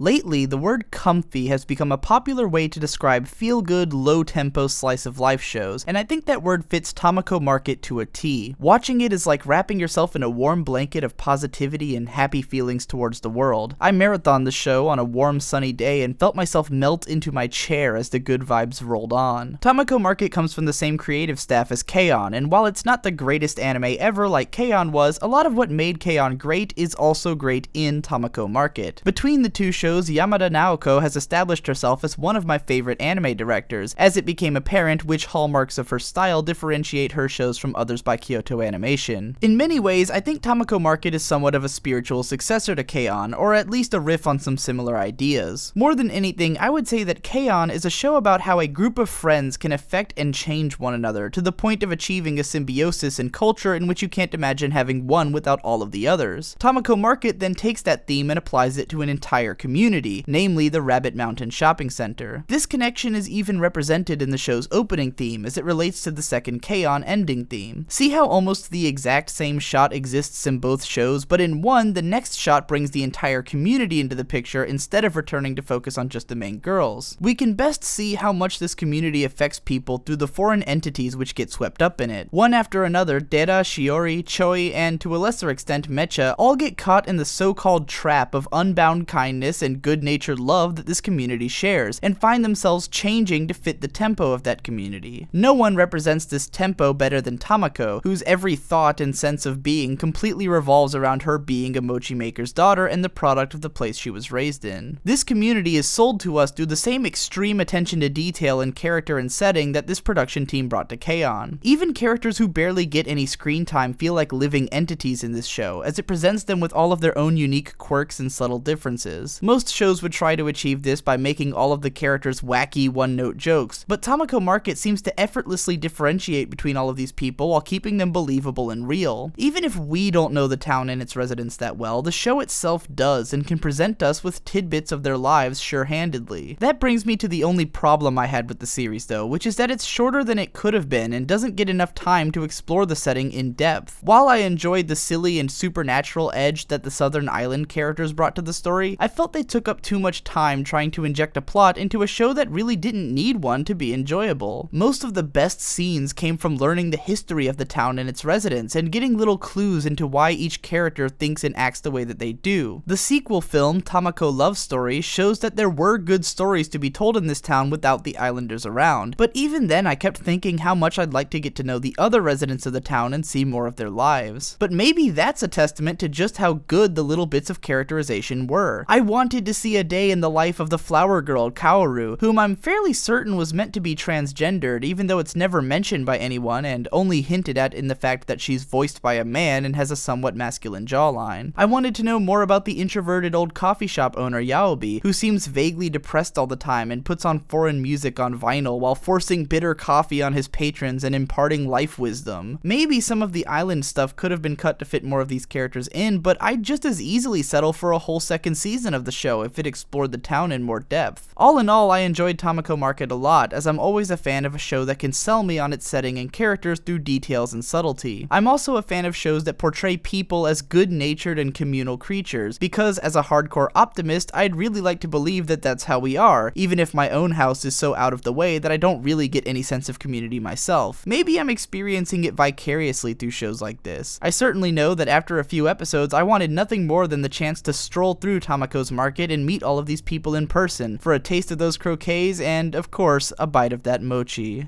Lately, the word comfy has become a popular way to describe feel-good, low-tempo slice-of-life shows, and I think that word fits Tamako Market to a T. Watching it is like wrapping yourself in a warm blanket of positivity and happy feelings towards the world. I marathoned the show on a warm, sunny day and felt myself melt into my chair as the good vibes rolled on. Tamako Market comes from the same creative staff as K-On!, and while it's not the greatest anime ever like K-On! Was, a lot of what made K-On! Great is also great in Tamako Market. Between the two shows, Yamada Naoko has established herself as one of my favorite anime directors, as it became apparent which hallmarks of her style differentiate her shows from others by Kyoto Animation. In many ways, I think Tamako Market is somewhat of a spiritual successor to K-On!, or at least a riff on some similar ideas. More than anything, I would say that K-On! Is a show about how a group of friends can affect and change one another to the point of achieving a symbiosis and culture in which you can't imagine having one without all of the others. Tamako Market then takes that theme and applies it to an entire community, namely the Rabbit Mountain Shopping Center. This connection is even represented in the show's opening theme as it relates to the second K-On! Ending theme. See how almost the exact same shot exists in both shows, but in one, the next shot brings the entire community into the picture instead of returning to focus on just the main girls. We can best see how much this community affects people through the foreign entities which get swept up in it. One after another, Dera, Shiori, Choi, and to a lesser extent Mecha all get caught in the so-called trap of unbound kindness and good-natured love that this community shares, and find themselves changing to fit the tempo of that community. No one represents this tempo better than Tamako, whose every thought and sense of being completely revolves around her being a mochi maker's daughter and the product of the place she was raised in. This community is sold to us through the same extreme attention to detail in character and setting that this production team brought to K-On! Even characters who barely get any screen time feel like living entities in this show, as it presents them with all of their own unique quirks and subtle differences. Most shows would try to achieve this by making all of the characters wacky, one-note jokes, but Tamako Market seems to effortlessly differentiate between all of these people while keeping them believable and real. Even if we don't know the town and its residents that well, the show itself does and can present us with tidbits of their lives sure-handedly. That brings me to the only problem I had with the series though, which is that it's shorter than it could have been and doesn't get enough time to explore the setting in depth. While I enjoyed the silly and supernatural edge that the Southern Island characters brought to the story, I felt they took up too much time trying to inject a plot into a show that really didn't need one to be enjoyable. Most of the best scenes came from learning the history of the town and its residents, and getting little clues into why each character thinks and acts the way that they do. The sequel film, Tamako Love Story, shows that there were good stories to be told in this town without the islanders around, but even then I kept thinking how much I'd like to get to know the other residents of the town and see more of their lives. But maybe that's a testament to just how good the little bits of characterization were. I wanted to see a day in the life of the flower girl, Kaoru, whom I'm fairly certain was meant to be transgendered, even though it's never mentioned by anyone and only hinted at in the fact that she's voiced by a man and has a somewhat masculine jawline. I wanted to know more about the introverted old coffee shop owner, Yaobi, who seems vaguely depressed all the time and puts on foreign music on vinyl while forcing bitter coffee on his patrons and imparting life wisdom. Maybe some of the island stuff could have been cut to fit more of these characters in, but I'd just as easily settle for a whole second season of the show if it explored the town in more depth. All in all, I enjoyed Tamako Market a lot, as I'm always a fan of a show that can sell me on its setting and characters through details and subtlety. I'm also a fan of shows that portray people as good-natured and communal creatures, because as a hardcore optimist, I'd really like to believe that that's how we are, even if my own house is so out of the way that I don't really get any sense of community myself. Maybe I'm experiencing it vicariously through shows like this. I certainly know that after a few episodes, I wanted nothing more than the chance to stroll through Tamako's Market and meet all of these people in person, for a taste of those croquets and, of course, a bite of that mochi.